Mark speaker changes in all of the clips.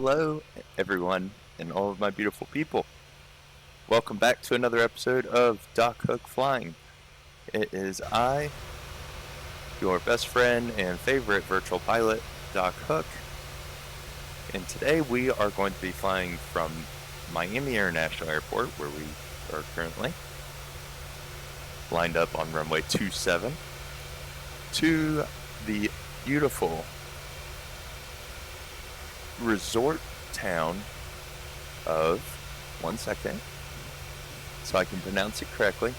Speaker 1: hello, everyone, and all of my beautiful people. Welcome back to another episode of Doc Hook Flying. It is I, your best friend and favorite virtual pilot, Doc Hook, and today we are going to be flying from Miami International Airport, where we are currently, lined up on runway 27, to the beautiful resort town of, one second, so I can pronounce it correctly,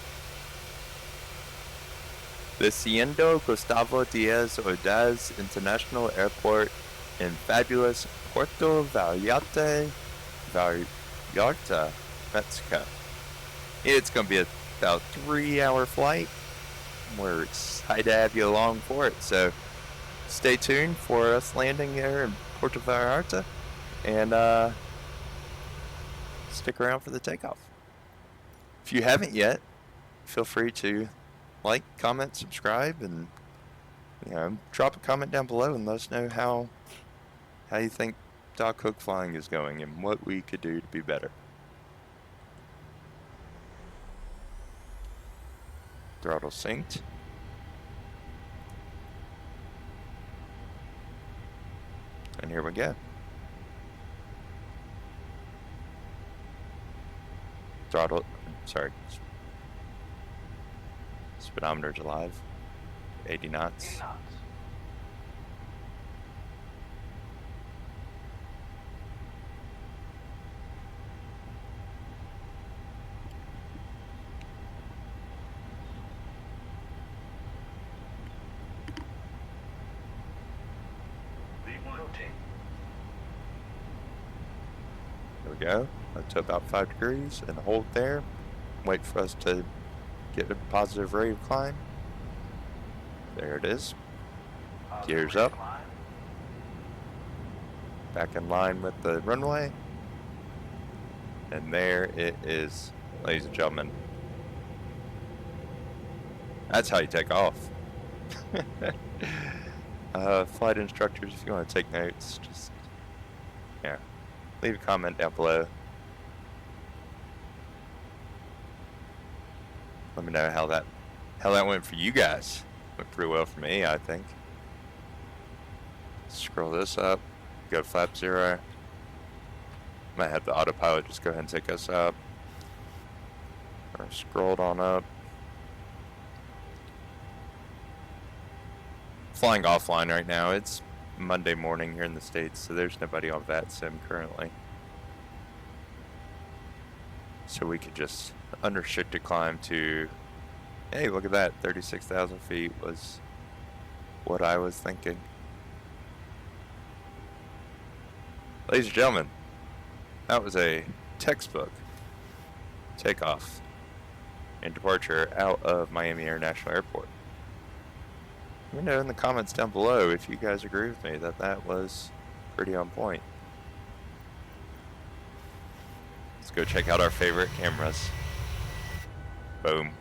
Speaker 1: the Hacienda Gustavo Diaz Ordaz International Airport in fabulous Puerto Vallarta, Mexico. It's going to be about 3-hour flight. We're excited to have you along for it, so stay tuned for us landing there in Puerto Vallarta, and stick around for the takeoff. If you haven't yet, feel free to like, comment, subscribe, and drop a comment down below and let us know how you think Doc Hook Flying is going and what we could do to be better. Throttle synced. And here we go. Throttle, sorry. Speedometer's alive. 80 knots. There we go. Up to about 5 degrees and hold there. Wait for us to get a positive rate of climb. There it is. Gears up. Back in line with the runway. And there it is, ladies and gentlemen. That's how you take off. Flight instructors, if you want to take notes, just leave a comment down below. Let me know how that went for you guys. Went pretty well for me, I think. Scroll this up. Go flap 0. Might have the autopilot just go ahead and take us up. Or scrolled on up. Flying offline right now. It's Monday morning here in the States, so there's nobody on VATSIM currently. So we could just unrestricted climb to, hey, look at that, 36,000 feet was what I was thinking. Ladies and gentlemen, that was a textbook takeoff and departure out of Miami International Airport. Let me know in the comments down below if you guys agree with me that was pretty on point. Let's go check out our favorite cameras. Boom.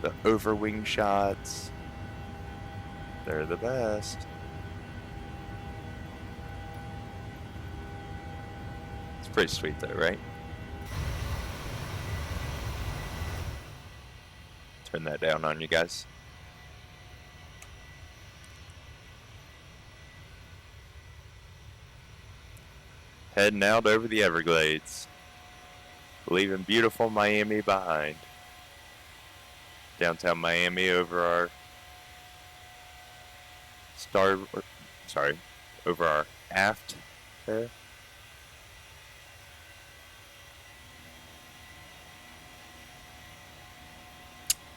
Speaker 1: The overwing shots. They're the best. It's pretty sweet though, right? Turn that down on you guys. Heading out over the Everglades, leaving beautiful Miami behind. Downtown Miami over our over our aft there.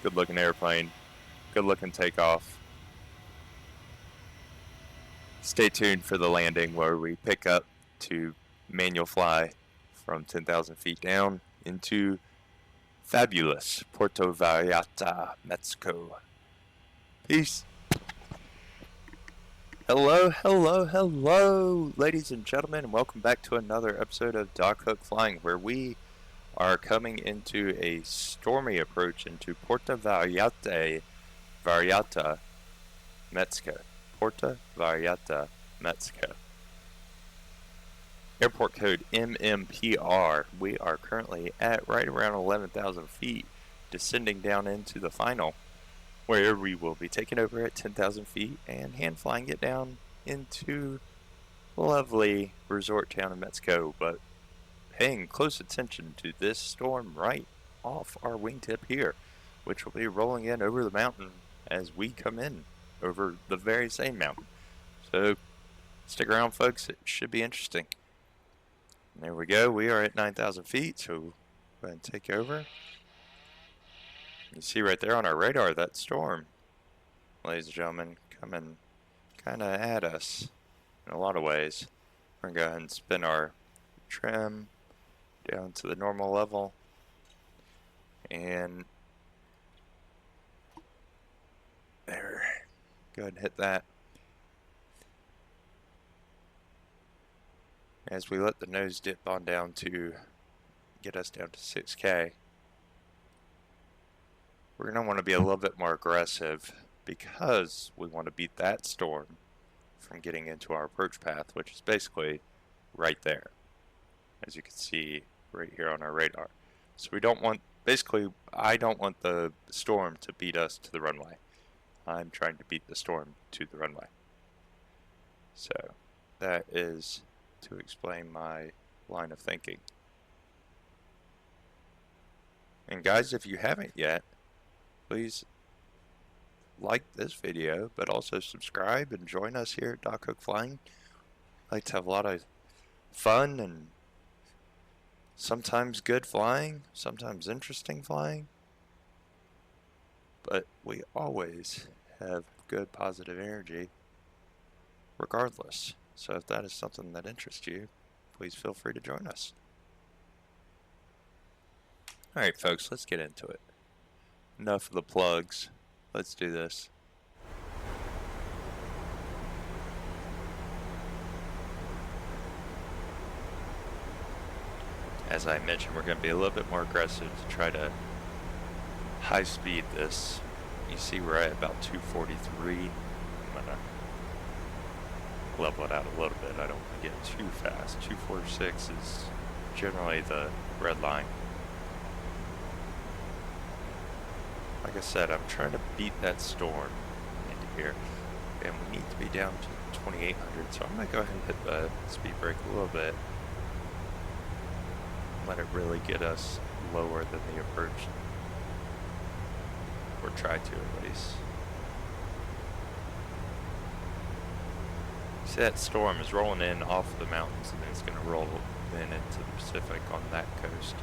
Speaker 1: Good looking airplane, good looking takeoff. Stay tuned for the landing where we pick up to manual fly from 10,000 feet down into fabulous Puerto Vallarta, Mexico. Peace. Hello, hello, hello, ladies and gentlemen, and welcome back to another episode of Doc Hook Flying, where we are coming into a stormy approach into Puerto Vallarta Vallarta, Mexico. Puerto Vallarta, Mexico. Airport code MMPR. We are currently at right around 11,000 feet, descending down into the final, where we will be taking over at 10,000 feet and hand flying it down into lovely resort town in Mexico, but paying close attention to this storm right off our wingtip here, which will be rolling in over the mountain as we come in over the very same mountain. So stick around, folks. It should be interesting. And there we go. We are at 9,000 feet, so go ahead and take over. You see right there on our radar that storm, ladies and gentlemen, coming kind of at us in a lot of ways. We're going to go ahead and spin our trim down to the normal level, and there, go ahead and hit that. As we let the nose dip on down to get us down to 6K, we're going to want to be a little bit more aggressive because we want to beat that storm from getting into our approach path, which is basically right there, as you can see right here on our radar. So we don't want, basically, I don't want the storm to beat us to the runway. I'm trying to beat the storm to the runway. So that is to explain my line of thinking. And guys, if you haven't yet, please like this video, but also subscribe and join us here at Doc Hook Flying. I like to have a lot of fun and sometimes good flying, sometimes interesting flying, but we always have good positive energy regardless. So if that is something that interests you, please feel free to join us. Alright folks, let's get into it. Enough of the plugs. Let's do this. As I mentioned, we're going to be a little bit more aggressive to try to high speed this. You see we're at about 243. I'm going to level it out a little bit. I don't want to get too fast. 246 is generally the red line. Like I said, I'm trying to beat that storm into here, and we need to be down to 2800, so I'm going to go ahead and hit the speed brake a little bit. Let it really get us lower than the approach, or try to at least. See, that storm is rolling in off the mountains, and then it's going to roll in into the Pacific on that coast.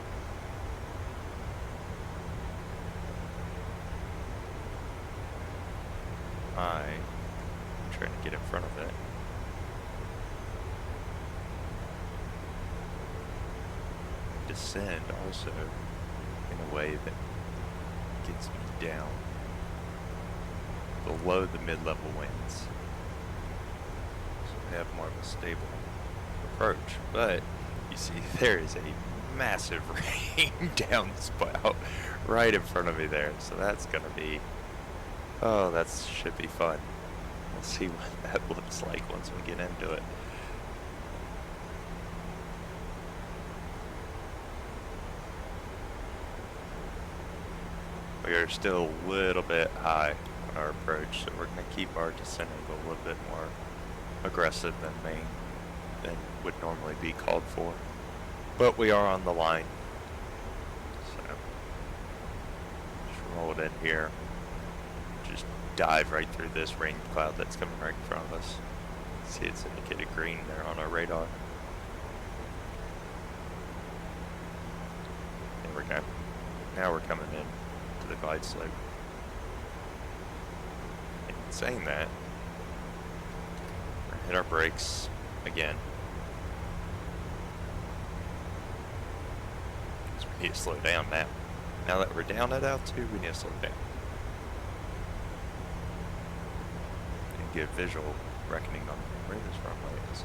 Speaker 1: I'm trying to get in front of it. Descend also in a way that gets me down below the mid-level winds, so we have more of a stable approach. But you see there is a massive rain downspout right in front of me there, so that's gonna be, oh, that should be fun. We'll see what that looks like once we get into it. We are still a little bit high on our approach, so we're going to keep our descent angle a little bit more aggressive than would normally be called for. But we are on the line, so just roll it in here. Just dive right through this rain cloud that's coming right in front of us. See, it's indicated green there on our radar. There we go. Now we're coming in to the glide slope. And saying that, we're gonna hit our brakes again. Because we need to slow down now. Now that we're down at altitude, we need to slow down. And get visual reckoning on where this runway is.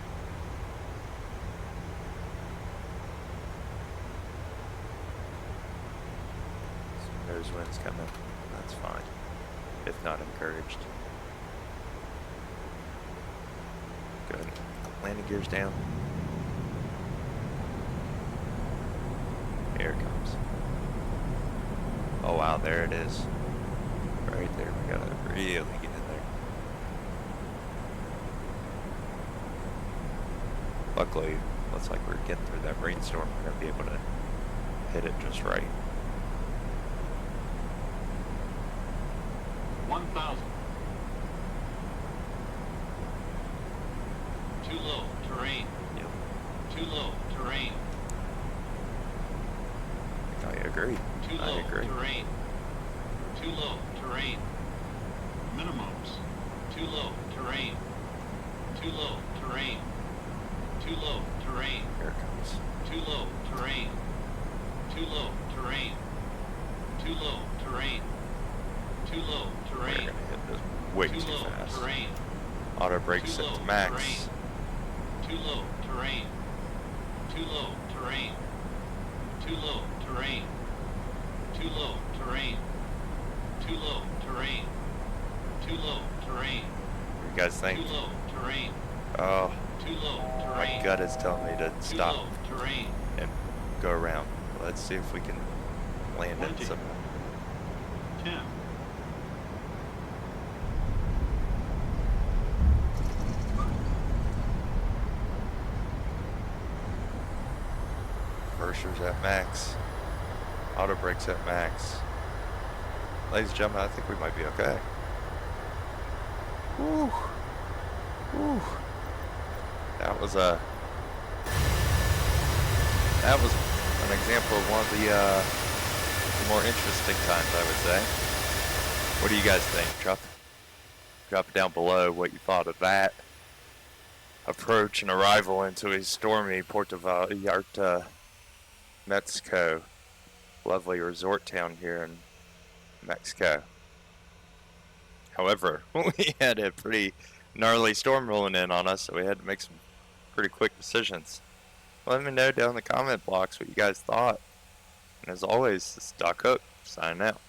Speaker 1: Some nose winds coming, that's fine. if not encouraged. Good. Landing gears down. Here it comes. Oh wow, there it is. Right there, we gotta really get in there. Luckily, looks like we're getting through that rainstorm. We're gonna be able to hit it just right.
Speaker 2: 1,000. Too low, terrain.
Speaker 1: Yep.
Speaker 2: Too low, terrain.
Speaker 1: I agree.
Speaker 2: Too
Speaker 1: I
Speaker 2: low,
Speaker 1: agree.
Speaker 2: terrain. Too low, terrain. Minimums. Too low, terrain. Too low, terrain. Too low, terrain.
Speaker 1: Here it comes.
Speaker 2: Too low, terrain. Too low, terrain. Too low, terrain. Too low,
Speaker 1: We're
Speaker 2: terrain.
Speaker 1: gonna hit this way
Speaker 2: Too
Speaker 1: too
Speaker 2: low,
Speaker 1: fast.
Speaker 2: terrain.
Speaker 1: Auto brake set to max.
Speaker 2: Too low, terrain. Too low, terrain. Too low, terrain. Too low, terrain. Too low, terrain. Too low, terrain.
Speaker 1: What do you guys think?
Speaker 2: Too low, terrain.
Speaker 1: Oh,
Speaker 2: Too low,
Speaker 1: my
Speaker 2: terrain.
Speaker 1: gut is telling me to
Speaker 2: Too
Speaker 1: stop
Speaker 2: low, terrain.
Speaker 1: and go around. Let's see if we can land it
Speaker 2: 20.
Speaker 1: somehow.
Speaker 2: 10.
Speaker 1: Reverser's at max. Auto brakes at max. Ladies and gentlemen, I think we might be okay. Woo. Woo. That was an example of one of the more interesting times, I would say. What do you guys think? Drop it down below what you thought of that approach and arrival into a stormy Puerto Vallarta, Mexico. Lovely resort town here in Mexico. However, we had a pretty gnarly storm rolling in on us, so we had to make some pretty quick decisions. Let me know down in the comment box what you guys thought. And as always, this is Doc Hook, signing out.